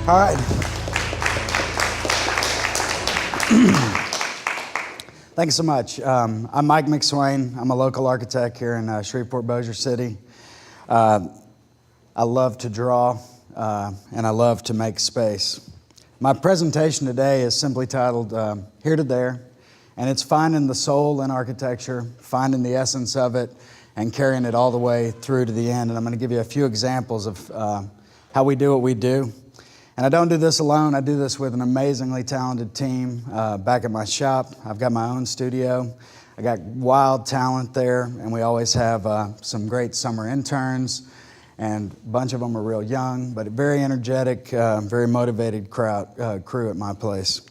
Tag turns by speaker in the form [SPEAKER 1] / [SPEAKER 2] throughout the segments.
[SPEAKER 1] All right. Thank you so much. I'm Mike McSwain. I'm a local architect here in Shreveport, Bossier City. I love to draw and I love to make space. My presentation today is simply titled Here to There, and it's finding the soul in architecture, finding the essence of it, and carrying it all the way through to the end. And I'm going to give you a few examples of how we do what we do. And I don't do this alone. I do this with an amazingly talented team back at my shop. I've got my own studio. I got wild talent there, and we always have some great summer interns, and a bunch of them are real young, but very energetic, very motivated crew at my place.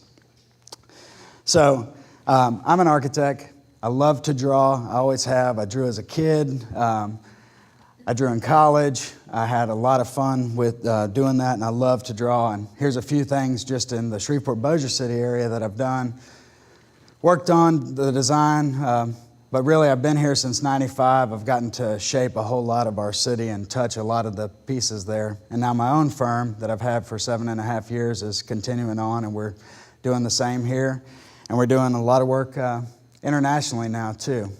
[SPEAKER 1] So I'm an architect. I love to draw. I always have. I drew as a kid. I drew in college. I had a lot of fun with doing that, and I love to draw. And here's a few things just in the Shreveport, Bossier City area that I've done. Worked on the design, but really I've been here since '95. I've gotten to shape a whole lot of our city and touch a lot of the pieces there. And now my own firm that I've had for 7.5 years is continuing on, and we're doing the same here. And we're doing a lot of work internationally now too.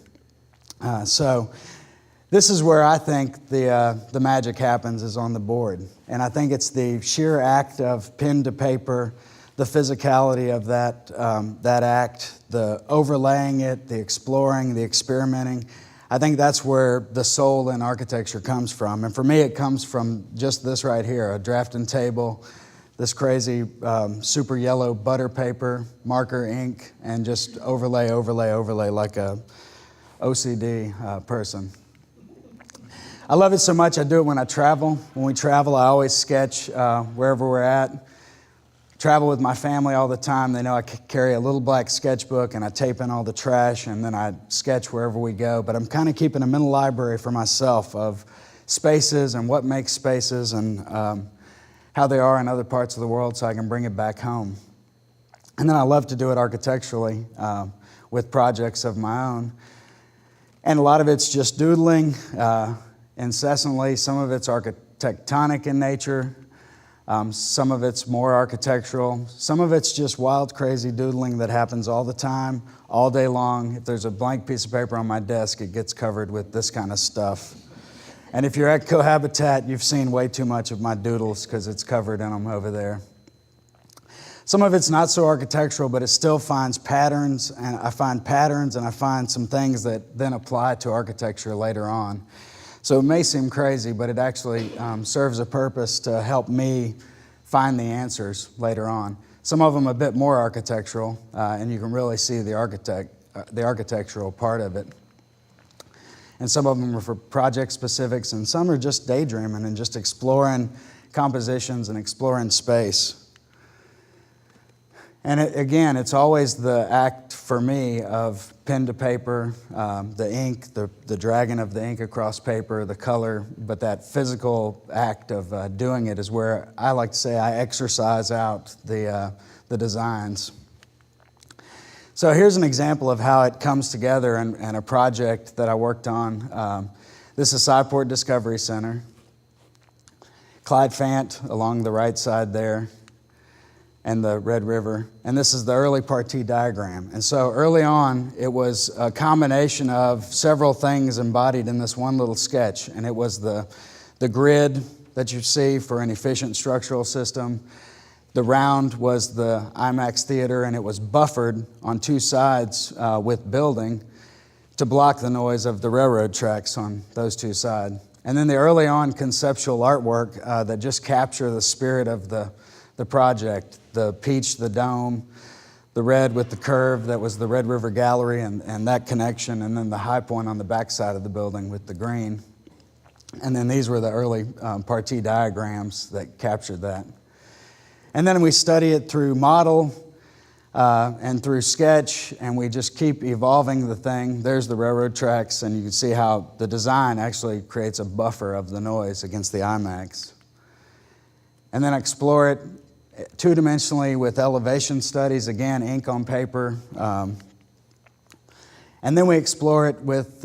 [SPEAKER 1] So this is where I think the magic happens, is on the board. And I think it's the sheer act of pen to paper, the physicality of that act, the overlaying it, the exploring, the experimenting. I think that's where the soul in architecture comes from. And for me, it comes from just this right here, a drafting table, this crazy super yellow butter paper, marker ink, and just overlay like a OCD person. I love it so much, I do it when I travel. When we travel, I always sketch wherever we're at. Travel with my family all the time. They know I carry a little black sketchbook, and I tape in all the trash, and then I sketch wherever we go. But I'm kind of keeping a mental library for myself of spaces and what makes spaces and how they are in other parts of the world, so I can bring it back home. And then I love to do it architecturally with projects of my own. And a lot of it's just doodling incessantly. Some of it's architectonic in nature. Some of it's more architectural. Some of it's just wild, crazy doodling that happens all the time, all day long. If there's a blank piece of paper on my desk, it gets covered with this kind of stuff. And if you're at Cohabitat, you've seen way too much of my doodles because it's covered in them over there. Some of it's not so architectural, but it still finds patterns, and I find some things that then apply to architecture later on. So it may seem crazy, but it actually serves a purpose to help me find the answers later on. Some of them a bit more architectural, and you can really see the architectural part of it. And some of them are for project specifics, and some are just daydreaming and just exploring compositions and exploring space. And again, it's always the act for me of pen to paper, the ink, the dragging of the ink across paper, the color, but that physical act of doing it is where I like to say I exercise out the designs. So here's an example of how it comes together in a project that I worked on. This is Cyport Discovery Center. Clyde Fant along the right side there, and the Red River. And this is the early partee diagram. And so early on, it was a combination of several things embodied in this one little sketch. And it was the grid that you see for an efficient structural system. The round was the IMAX theater, and it was buffered on two sides with building to block the noise of the railroad tracks on those two sides. And then the early on conceptual artwork that just capture the spirit of the project. The peach, the dome, the red with the curve, that was the Red River Gallery and that connection, and then the high point on the back side of the building with the green. And then these were the early partee diagrams that captured that. And then we study it through model and through sketch, and we just keep evolving the thing. There's the railroad tracks, and you can see how the design actually creates a buffer of the noise against the IMAX. And then explore it two-dimensionally with elevation studies, again, ink on paper. And then we explore it with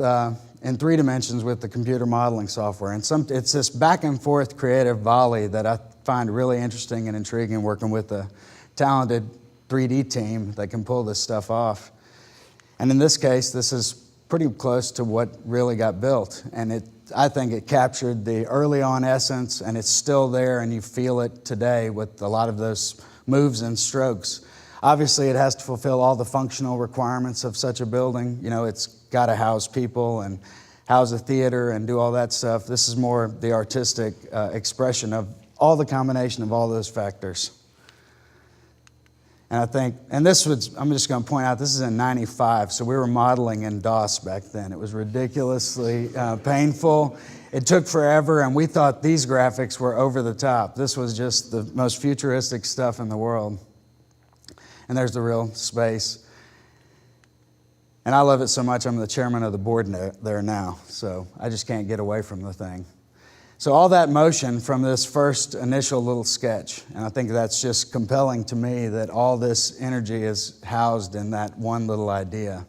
[SPEAKER 1] in 3 dimensions with the computer modeling software. And it's this back and forth creative volley that I find really interesting and intriguing working with a talented 3D team that can pull this stuff off. And in this case, this is pretty close to what really got built. And I think it captured the early on essence, and it's still there, and you feel it today with a lot of those moves and strokes. Obviously, it has to fulfill all the functional requirements of such a building. You know, it's got to house people and house a theater and do all that stuff. This is more the artistic expression of all the combination of all those factors. And I think, and this was, I'm just going to point out, this is in '95, so we were modeling in DOS back then. It was ridiculously painful. It took forever, and we thought these graphics were over the top. This was just the most futuristic stuff in the world. And there's the real space. And I love it so much, I'm the chairman of the board there now, so I just can't get away from the thing. So all that motion from this first initial little sketch, and I think that's just compelling to me that all this energy is housed in that one little idea.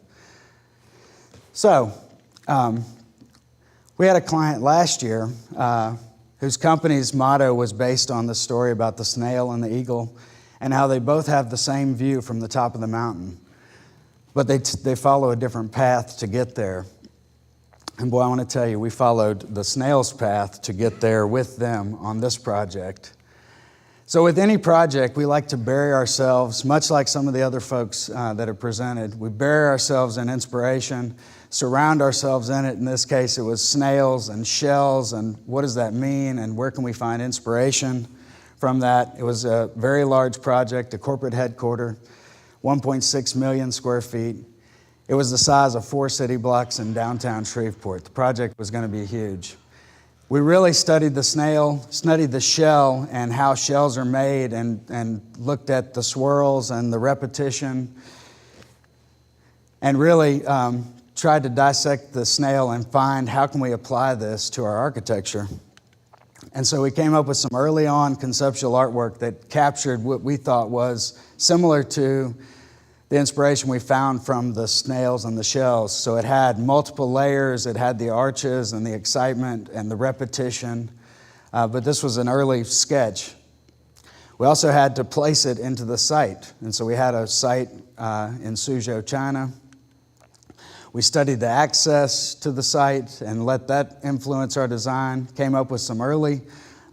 [SPEAKER 1] So we had a client last year whose company's motto was based on the story about the snail and the eagle and how they both have the same view from the top of the mountain, but they follow a different path to get there. And boy, I want to tell you, we followed the snail's path to get there with them on this project. So with any project, we like to bury ourselves, much like some of the other folks that have presented. We bury ourselves in inspiration, surround ourselves in it. In this case, it was snails and shells, and what does that mean, and where can we find inspiration from that? It was a very large project, a corporate headquarters, 1.6 million square feet. It was the size of 4 city blocks in downtown Shreveport. The project was going to be huge. We really studied the snail, studied the shell and how shells are made, and looked at the swirls and the repetition, and really tried to dissect the snail and find how can we apply this to our architecture. And so we came up with some early on conceptual artwork that captured what we thought was similar to the inspiration we found from the snails and the shells. So it had multiple layers, it had the arches and the excitement and the repetition, but this was an early sketch. We also had to place it into the site, and so we had a site in Suzhou, China. We studied the access to the site and let that influence our design, came up with some early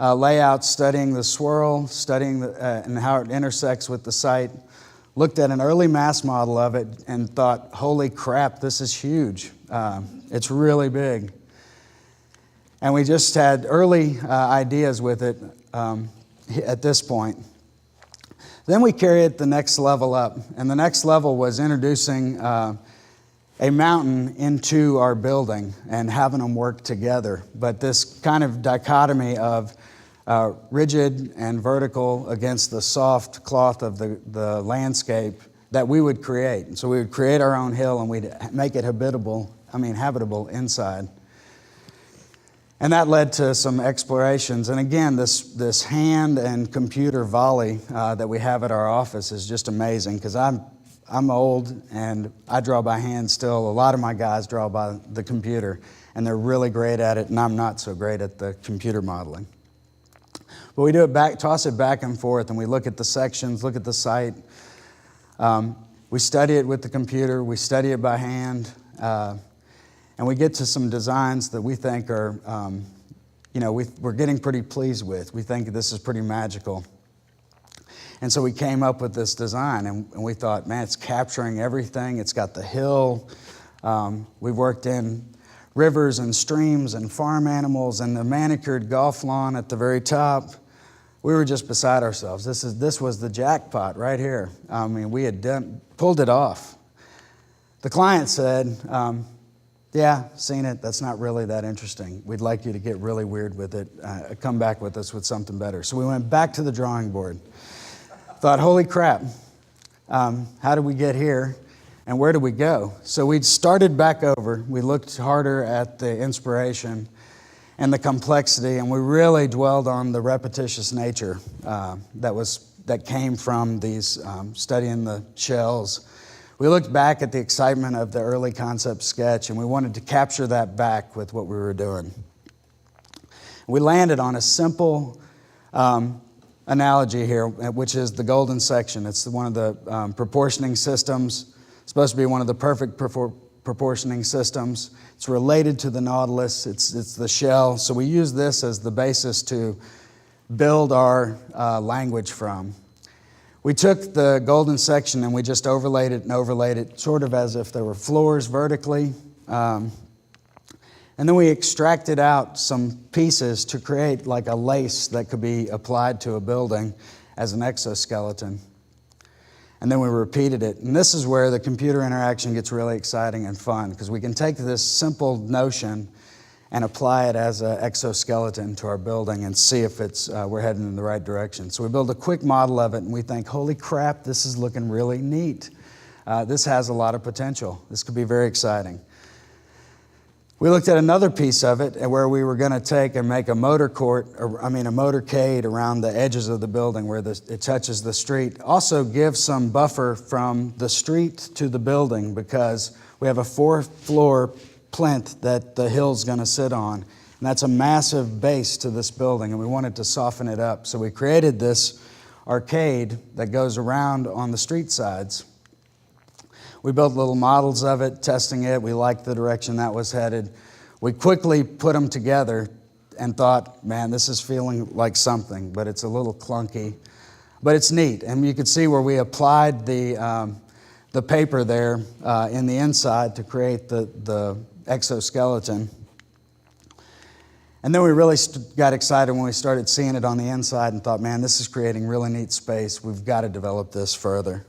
[SPEAKER 1] layouts, studying the swirl, studying and how it intersects with the site. Looked at an early mass model of it and thought, holy crap, this is huge. It's really big. And we just had early ideas with it at this point. Then we carried it the next level up. And the next level was introducing a mountain into our building and having them work together. But this kind of dichotomy of rigid and vertical against the soft cloth of the landscape that we would create. And so we would create our own hill and we'd make it habitable inside. And that led to some explorations. And again, this hand and computer volley that we have at our office is just amazing, because I'm old and I draw by hand still. A lot of my guys draw by the computer, and they're really great at it, and I'm not so great at the computer modeling. But we do it toss it back and forth, and we look at the sections, look at the site. We study it with the computer, we study it by hand, and we get to some designs that we think are, we're getting pretty pleased with. We think this is pretty magical. And so we came up with this design, and we thought, man, it's capturing everything. It's got the hill. We've worked in rivers and streams and farm animals and the manicured golf lawn at the very top. We were just beside ourselves. This was the jackpot right here. I mean, we had pulled it off. The client said, yeah, seen it. That's not really that interesting. We'd like you to get really weird with it. Come back with us with something better. So we went back to the drawing board. Thought, holy crap, how did we get here? And where do we go? So we started back over. We looked harder at the inspiration and the complexity, and we really dwelled on the repetitious nature that came from these studying the shells. We looked back at the excitement of the early concept sketch, and we wanted to capture that back with what we were doing. We landed on a simple analogy here, which is the golden section. It's one of the proportioning systems. It's supposed to be one of the perfect proportioning systems. It's related to the Nautilus. It's the shell. So we use this as the basis to build our language from. We took the golden section and we just overlaid it sort of as if there were floors vertically. And then we extracted out some pieces to create like a lace that could be applied to a building as an exoskeleton. And then we repeated it. And this is where the computer interaction gets really exciting and fun, because we can take this simple notion and apply it as an exoskeleton to our building and see if we're heading in the right direction. So we build a quick model of it and we think, holy crap, this is looking really neat. This has a lot of potential. This could be very exciting. We looked at another piece of it where we were going to take and make a motorcade around the edges of the building where it touches the street. Also give some buffer from the street to the building, because we have a 4-floor plinth that the hill's going to sit on. And that's a massive base to this building, and we wanted to soften it up. So we created this arcade that goes around on the street sides. We built little models of it, testing it. We liked the direction that was headed. We quickly put them together and thought, man, this is feeling like something, but it's a little clunky. But it's neat. And you could see where we applied the paper there in the inside to create the exoskeleton. And then we really got excited when we started seeing it on the inside and thought, man, this is creating really neat space. We've got to develop this further.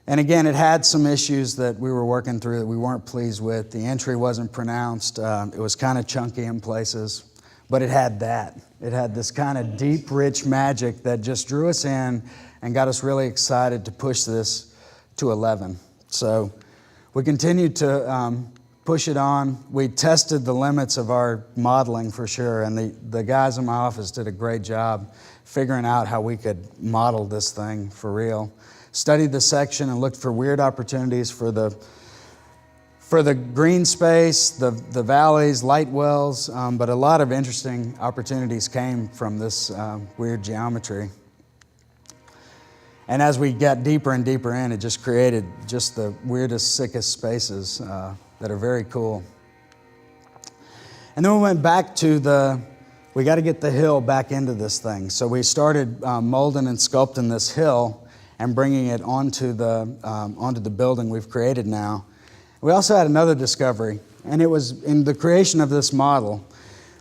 [SPEAKER 1] And again, it had some issues that we were working through that we weren't pleased with. The entry wasn't pronounced. It was kind of chunky in places. But it had that. It had this kind of deep, rich magic that just drew us in and got us really excited to push this to 11. So we continued to push it on. We tested the limits of our modeling for sure. And the guys in my office did a great job figuring out how we could model this thing for real. Studied the section and looked for weird opportunities for the green space, the valleys, light wells, but a lot of interesting opportunities came from this weird geometry. And as we got deeper and deeper in, it just created just the weirdest, sickest spaces that are very cool. And then we went back to we got to get the hill back into this thing. So we started molding and sculpting this hill and bringing it onto the building we've created now. We also had another discovery, and it was in the creation of this model.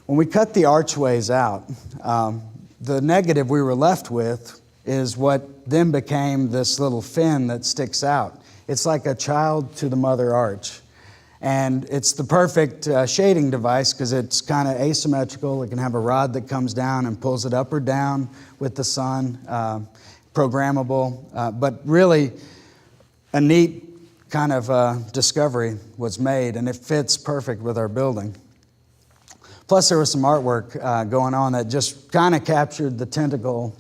[SPEAKER 1] When we cut the archways out, the negative we were left with is what then became this little fin that sticks out. It's like a child to the mother arch. And it's the perfect shading device because it's kind of asymmetrical. It can have a rod that comes down and pulls it up or down with the sun. Programmable, but really a neat kind of discovery was made, and it fits perfect with our building. Plus there was some artwork going on that just kind of captured the tentacle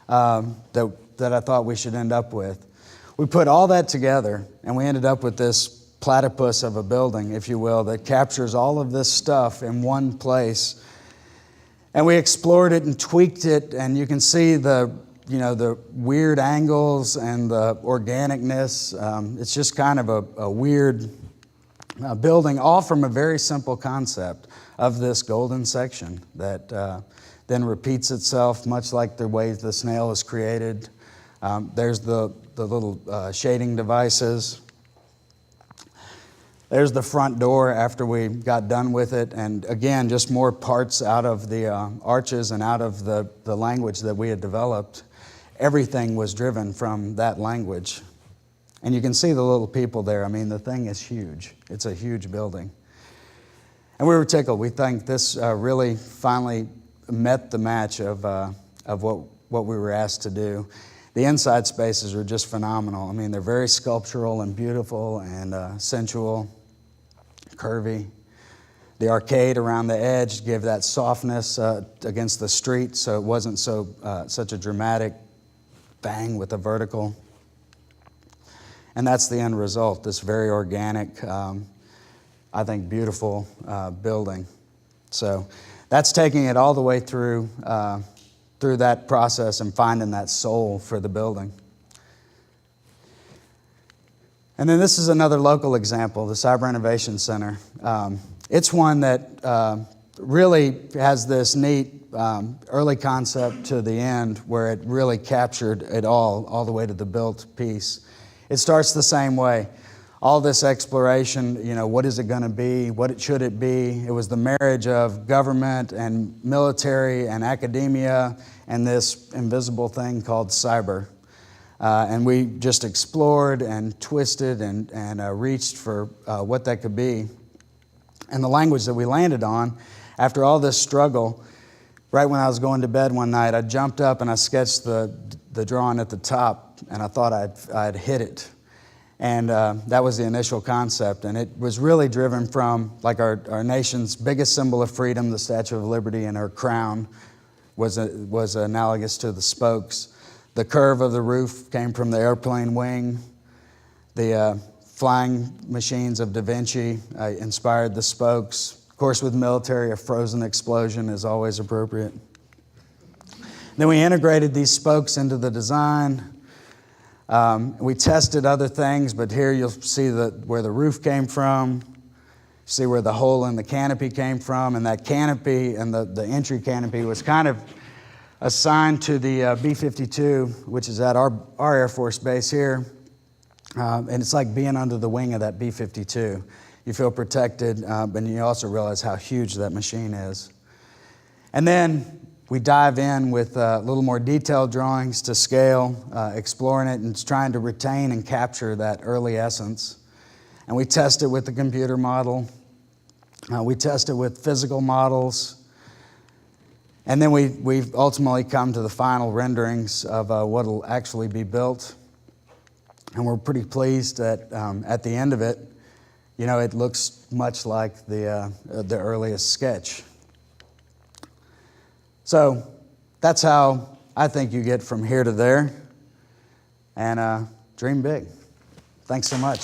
[SPEAKER 1] that I thought we should end up with. We put all that together and we ended up with this platypus of a building, if you will, that captures all of this stuff in one place. And we explored it and tweaked it, and you can see the weird angles and the organicness. It's just kind of a weird building, all from a very simple concept of this golden section that then repeats itself, much like the way the snail is created. There's the little shading devices. There's the front door after we got done with it. And again, just more parts out of the arches and out of the language that we had developed. Everything was driven from that language. And you can see the little people there. I mean, the thing is huge. It's a huge building. And we were tickled. We think this really finally met the match of what we were asked to do. The inside spaces are just phenomenal. I mean, they're very sculptural and beautiful and sensual, curvy. The arcade around the edge gave that softness against the street, so it wasn't such a dramatic bang with a vertical. And that's the end result, this very organic, I think beautiful building. So that's taking it all the way through through that process and finding that soul for the building. And then this is another local example, the Cyber Innovation Center. It's one that really has this neat early concept to the end where it really captured it all the way to the built piece. It starts the same way. All this exploration, what is it going to be? What should it be? It was the marriage of government and military and academia and this invisible thing called cyber. And we just explored and twisted and reached for what that could be. And the language that we landed on, after all this struggle, right when I was going to bed one night, I jumped up and I sketched the drawing at the top, and I thought I'd hit it. And that was the initial concept. And it was really driven from like our nation's biggest symbol of freedom, the Statue of Liberty, and her crown was analogous to the spokes. The curve of the roof came from the airplane wing. The flying machines of Da Vinci inspired the spokes. Of course, with military, a frozen explosion is always appropriate. Then we integrated these spokes into the design. We tested other things, but here you'll see where the roof came from, see where the hole in the canopy came from, and that canopy and the entry canopy was kind of assigned to the B-52, which is at our Air Force base here. And it's like being under the wing of that B-52. You feel protected, but you also realize how huge that machine is. And then we dive in with a little more detailed drawings to scale, exploring it and trying to retain and capture that early essence. And we test it with the computer model. We test it with physical models. And then we ultimately come to the final renderings of what will actually be built. And we're pretty pleased that at the end of it, it looks much like the earliest sketch. So that's how I think you get from here to there. And dream big. Thanks so much.